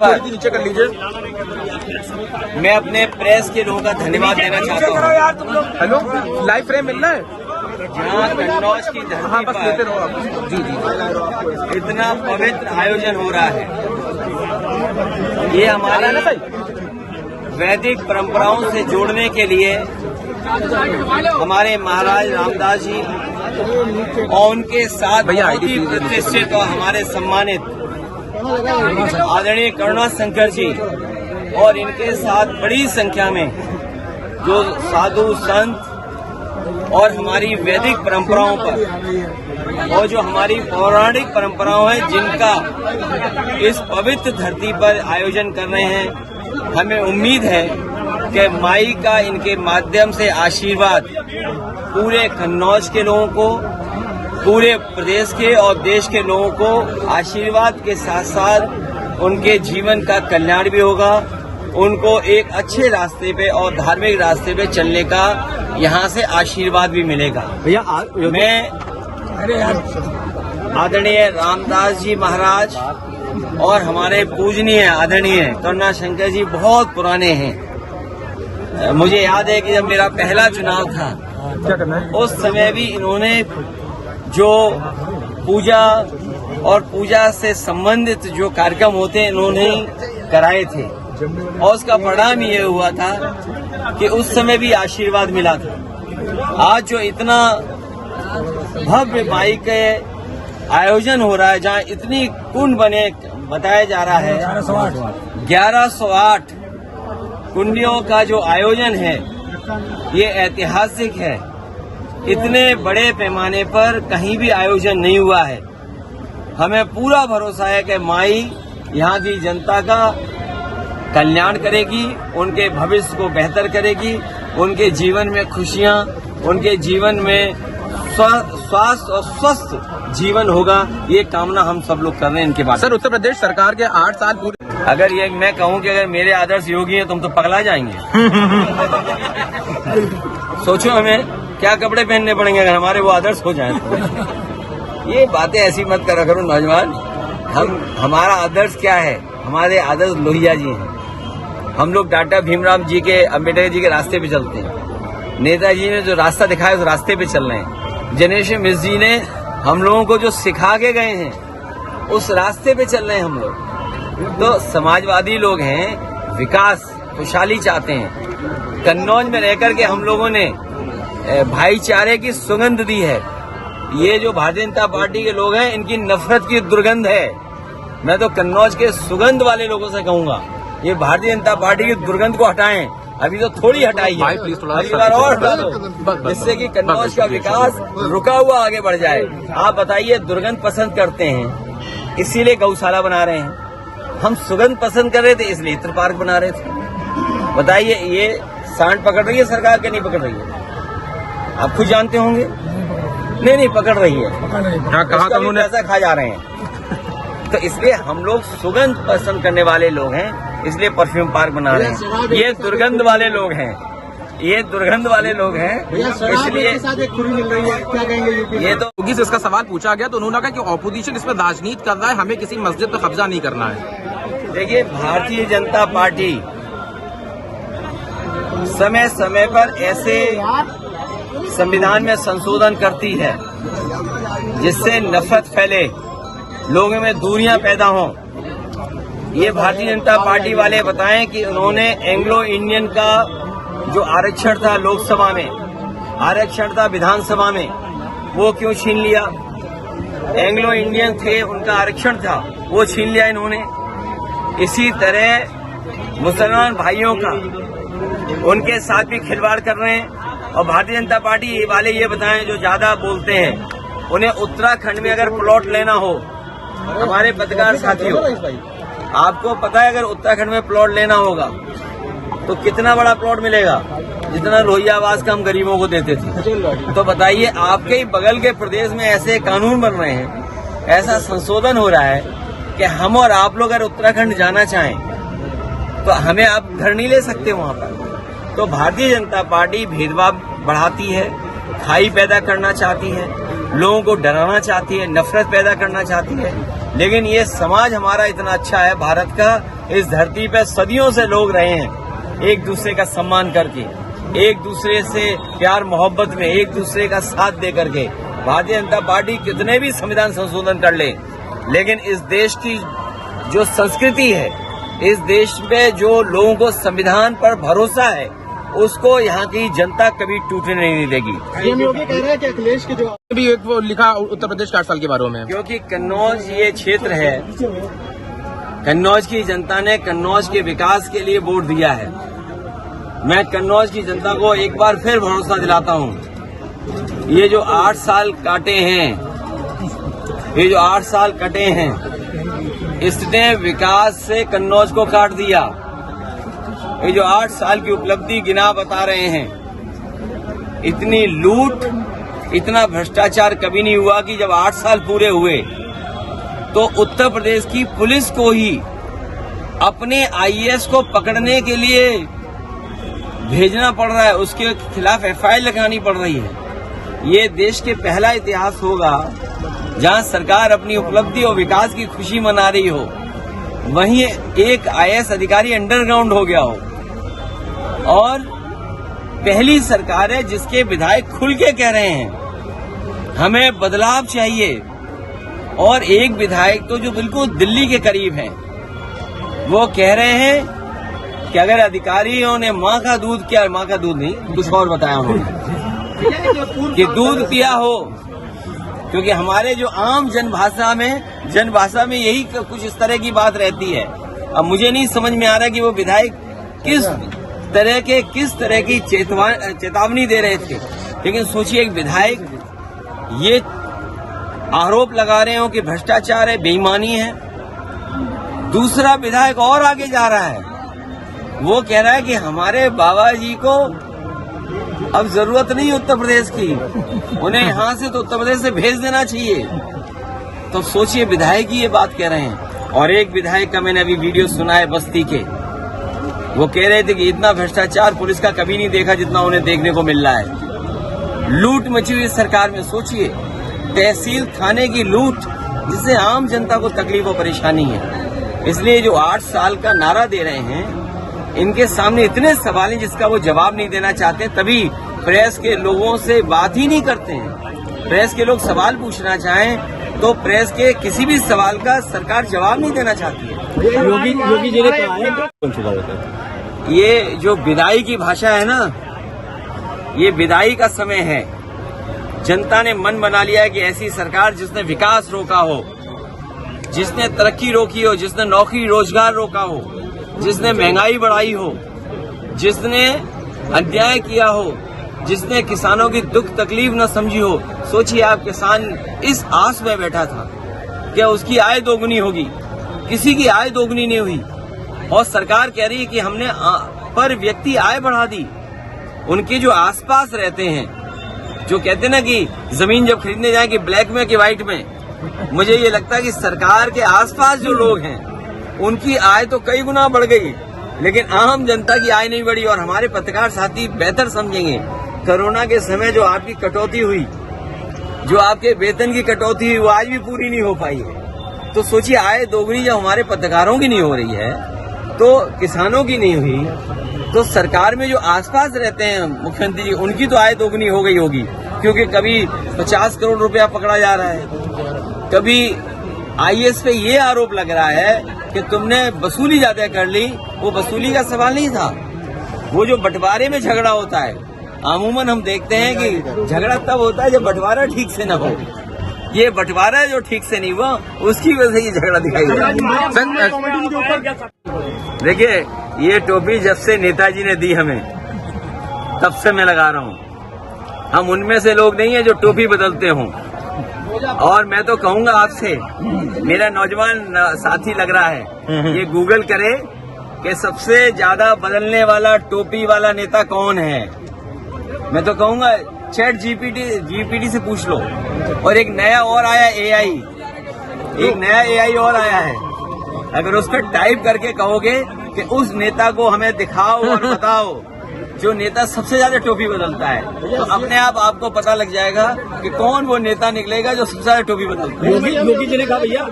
नीचे कर लीजिए। मैं अपने प्रेस के लोगों का धन्यवाद देना चाहता हूँ। हेलो, लाइव फ्रेम मिलना है जहाँ कन्नौज की धरती बस लेते पर रहो आप। जी जी इतना पवित्र आयोजन हो रहा है, ये हमारे वैदिक परंपराओं से जोड़ने के लिए हमारे महाराज रामदास जी और उनके साथ बहुत ही प्रतिष्ठित और हमारे सम्मानित आदरणीय करुणा शंकर जी और इनके साथ बड़ी संख्या में जो साधु संत और हमारी वैदिक परंपराओं पर और जो हमारी पौराणिक परंपराओं हैं जिनका इस पवित्र धरती पर आयोजन कर रहे हैं, हमें उम्मीद है कि माई का इनके माध्यम से आशीर्वाद पूरे कन्नौज के लोगों को, पूरे प्रदेश के और देश के लोगों को आशीर्वाद के साथ साथ उनके जीवन का कल्याण भी होगा, उनको एक अच्छे रास्ते पे और धार्मिक रास्ते पे चलने का यहाँ से आशीर्वाद भी मिलेगा। भैया मैं आदरणीय रामदास जी महाराज और हमारे पूजनीय आदरणीय करुणा शंकर जी बहुत पुराने हैं। मुझे याद है कि जब मेरा पहला चुनाव था क्या करना है? उस समय भी इन्होंने जो पूजा और पूजा से संबंधित जो कार्यक्रम होते हैं इन्होंने कराए थे और उसका परिणाम ये हुआ था कि उस समय भी आशीर्वाद मिला था। आज जो इतना भव्य माई के आयोजन हो रहा है, जहाँ इतनी कुंड बने बताया जा रहा है, 1108 कुंडियों का जो आयोजन है ये ऐतिहासिक है। इतने बड़े पैमाने पर कहीं भी आयोजन नहीं हुआ है। हमें पूरा भरोसा है कि माई यहाँ की जनता का कल्याण करेगी, उनके भविष्य को बेहतर करेगी, उनके जीवन में खुशियाँ, उनके जीवन में स्वास्थ्य और स्वस्थ जीवन होगा, ये कामना हम सब लोग कर रहे हैं इनके बाद। सर, उत्तर प्रदेश सरकार के 8 साल पूरे, अगर ये मैं कहूँ कि अगर मेरे आदर्श योगी हैं तुम तो पगला जाएंगे। सोचो हमें क्या कपड़े पहनने पड़ेंगे अगर हमारे वो आदर्श हो जाएं। ये बातें ऐसी मत करा करो नौजवान। हमारा आदर्श क्या है? हमारे आदर्श लोहिया जी हैं। हम लोग डॉक्टर भीमराव जी के, अम्बेडकर जी के रास्ते पे चलते हैं। नेताजी ने जो रास्ता दिखाया उस रास्ते पे चल रहे हैं। जनेश्वर मिश्र जी ने हम लोगों को जो सिखा के गए हैं उस रास्ते पे चल रहे हैं हम लोग। तो समाजवादी लोग हैं, विकास खुशहाली चाहते हैं। कन्नौज में रहकर के हम लोगों ने भाईचारे की सुगंध दी है। ये जो भारतीय जनता पार्टी के लोग हैं इनकी नफरत की दुर्गंध है। मैं तो कन्नौज के सुगंध वाले लोगों से कहूंगा ये भारतीय जनता पार्टी की दुर्गंध को हटाएं। अभी तो थोड़ी हटाई है, अगली बार और हटा दो, जिससे कि कन्नौज का विकास रुका हुआ आगे बढ़ जाए। आप बताइए, दुर्गंध पसंद करते हैं इसीलिए गौशाला बना रहे हैं, हम सुगंध पसंद कर रहे थे इसलिए इत्र पार्क बना रहे थे। बताइए, ये सांड पकड़ रही है सरकार के नहीं पकड़ रही है? आप खुद जानते होंगे। नहीं पकड़ रही है, कहाँ कानून पैसा खा जा रहे हैं। तो इसलिए हम लोग सुगंध पसंद करने वाले लोग हैं, इसलिए परफ्यूम पार्क बना रहे हैं। ये दुर्गंध वाले लोग हैं, ये दुर्गंध वाले लोग हैं, इसलिए क्या कहेंगे? ये तो योगी से इसका सवाल पूछा गया तो उन्होंने कहा कि ऑपोजिशन इसमें राजनीति कर रहा है, हमें किसी मस्जिद पर कब्जा नहीं करना है। देखिए, भारतीय जनता पार्टी समय समय पर ऐसे संविधान में संशोधन करती है जिससे नफरत फैले, लोगों में दूरियां पैदा हों। ये भारतीय जनता पार्टी वाले बताएं कि उन्होंने एंग्लो इंडियन का जो आरक्षण था लोकसभा में, आरक्षण था विधानसभा में, वो क्यों छीन लिया? एंग्लो इंडियन थे, उनका आरक्षण था, वो छीन लिया इन्होंने। इसी तरह मुसलमान भाइयों का उनके साथ भी खिलवाड़ कर रहे हैं। और भारतीय जनता पार्टी वाले ये बताएं जो ज्यादा बोलते हैं, उन्हें उत्तराखंड में अगर प्लॉट लेना हो, हमारे पत्रकार साथियों आपको पता है अगर उत्तराखंड में प्लॉट लेना होगा तो कितना बड़ा प्लॉट मिलेगा, जितना लोहिया आवास का हम गरीबों को देते थे। तो बताइए, आपके ही बगल के प्रदेश में ऐसे कानून बन रहे हैं, ऐसा संशोधन हो रहा है कि हम और आप लोग अगर उत्तराखंड जाना चाहें तो हमें आप घर नहीं ले सकते वहां पर। तो भारतीय जनता पार्टी भेदभाव बढ़ाती है, खाई पैदा करना चाहती है, लोगों को डराना चाहती है, नफरत पैदा करना चाहती है। लेकिन ये समाज हमारा इतना अच्छा है भारत का, इस धरती पे सदियों से लोग रहे हैं एक दूसरे का सम्मान करके, एक दूसरे से प्यार मोहब्बत में, एक दूसरे का साथ दे करके। भारतीय जनता पार्टी कितने भी संविधान संशोधन कर ले, लेकिन इस देश की जो संस्कृति है, इस देश में जो लोगों को संविधान पर भरोसा है, उसको यहाँ की जनता कभी टूटने नहीं देगी। सीएम योगी कह रहे हैं कि अखिलेश के जो भी एक वो लिखा उत्तर प्रदेश के 8 साल के बारे में, क्योंकि कन्नौज ये क्षेत्र है, कन्नौज की जनता ने कन्नौज के विकास के लिए वोट दिया है। मैं कन्नौज की जनता को एक बार फिर भरोसा दिलाता हूँ, ये जो 8 साल काटे हैं, ये जो 8 साल कटे हैं, इसने विकास से कन्नौज को काट दिया। ये जो 8 साल की उपलब्धि गिना बता रहे हैं, इतनी लूट, इतना भ्रष्टाचार कभी नहीं हुआ कि जब 8 साल पूरे हुए तो उत्तर प्रदेश की पुलिस को ही अपने आईएएस को पकड़ने के लिए भेजना पड़ रहा है, उसके खिलाफ एफआईआर लगानी पड़ रही है। ये देश के पहला इतिहास होगा जहां सरकार अपनी उपलब्धि और विकास की खुशी मना रही हो, वहीं एक आईएएस अधिकारी अंडरग्राउंड हो गया हो। और पहली सरकार है जिसके विधायक खुल के कह रहे हैं हमें बदलाव चाहिए, और एक विधायक तो जो बिल्कुल दिल्ली के करीब हैं, वो कह रहे हैं कि अगर अधिकारियों ने माँ का दूध, क्या माँ का दूध नहीं, कुछ और बताया उन्होंने कि दूध पिया हो, क्योंकि हमारे जो आम जनभाषा में यही कुछ इस तरह की बात रहती है। अब मुझे नहीं समझ में आ रहा कि वो विधायक किस तरह की चेतावनी दे रहे थे। लेकिन सोचिए, एक विधायक ये आरोप लगा रहे हो कि भ्रष्टाचार है, बेईमानी है, दूसरा विधायक और आगे जा रहा है, वो कह रहा है कि हमारे बाबा जी को अब जरूरत नहीं उत्तर प्रदेश की, उन्हें यहाँ से तो उत्तर प्रदेश से भेज देना चाहिए। तो सोचिए, विधायक ही ये बात कह रहे हैं। और एक विधायक का मैंने अभी वीडियो सुना है बस्ती के, वो कह रहे थे कि इतना भ्रष्टाचार पुलिस का कभी नहीं देखा जितना उन्हें देखने को मिल रहा है। लूट मची हुई सरकार में, सोचिए, तहसील थाने की लूट, जिससे आम जनता को तकलीफ और परेशानी है। इसलिए जो 8 साल का नारा दे रहे हैं, इनके सामने इतने सवाल हैं जिसका वो जवाब नहीं देना चाहते, तभी प्रेस के लोगों से बात ही नहीं करते हैं। प्रेस के लोग सवाल पूछना चाहें तो प्रेस के किसी भी सवाल का सरकार जवाब नहीं देना चाहती है। योगी जी ने कहा है ये जो विदाई की भाषा है ना, ये विदाई का समय है। जनता ने मन बना लिया है कि ऐसी सरकार जिसने विकास रोका हो, जिसने तरक्की रोकी हो, जिसने नौकरी रोजगार रोका हो, जिसने महंगाई बढ़ाई हो, जिसने अन्याय किया हो, जिसने किसानों की दुख तकलीफ न समझी हो। सोचिए, आप किसान इस आस में बैठा था क्या उसकी आय दोगुनी होगी, किसी की आय दोगुनी नहीं हुई, और सरकार कह रही है कि हमने पर व्यक्ति आय बढ़ा दी। उनके जो आसपास रहते हैं, जो कहते हैं ना कि जमीन जब खरीदने जाए कि ब्लैक में कि व्हाइट में, मुझे ये लगता है कि सरकार के आसपास जो लोग हैं उनकी आय तो कई गुना बढ़ गई, लेकिन आम जनता की आय नहीं बढ़ी। और हमारे पत्रकार साथी बेहतर समझेंगे, कोरोना के समय जो आपकी कटौती हुई, जो आपके वेतन की कटौती हुई, वो आज भी पूरी नहीं हो पाई है। तो सोचिए, आय दोगुनी जब हमारे पत्रकारों की नहीं हो रही है, तो किसानों की नहीं हुई, तो सरकार में जो आसपास रहते हैं मुख्यमंत्री जी, उनकी तो आय दोगुनी हो गई होगी, क्योंकि कभी 50 करोड़ रुपया पकड़ा जा रहा है, कभी आईएएस पे ये आरोप लग रहा है कि तुमने वसूली ज्यादा कर ली। वो वसूली का सवाल नहीं था, वो जो बंटवारे में झगड़ा होता है, अमूमन हम देखते हैं कि झगड़ा तब होता है जब बंटवारा ठीक से न हो। ये बंटवारा जो ठीक से नहीं हुआ, उसकी वजह से ये झगड़ा दिखाई दे रहा है। देखिए, ये टोपी जब से नेताजी ने दी हमें, तब से मैं लगा रहा हूँ। हम उनमें से लोग नहीं है जो टोपी बदलते हों। और मैं तो कहूंगा आपसे, मेरा नौजवान साथी लग रहा है, ये गूगल करे कि सबसे ज्यादा बदलने वाला टोपी वाला नेता कौन है। मैं तो कहूंगा चैट जीपीटी से पूछ लो। और एक नया और आया एआई, एक नया एआई और आया है। अगर उस पर टाइप करके कहोगे कि उस नेता को हमें दिखाओ और बताओ जो नेता सबसे ज्यादा टोपी बदलता है, तो अपने आप आपको पता लग जाएगा कि कौन वो नेता निकलेगा जो सबसे ज्यादा टोपी बदलता है। योगी जी ने कहा भैया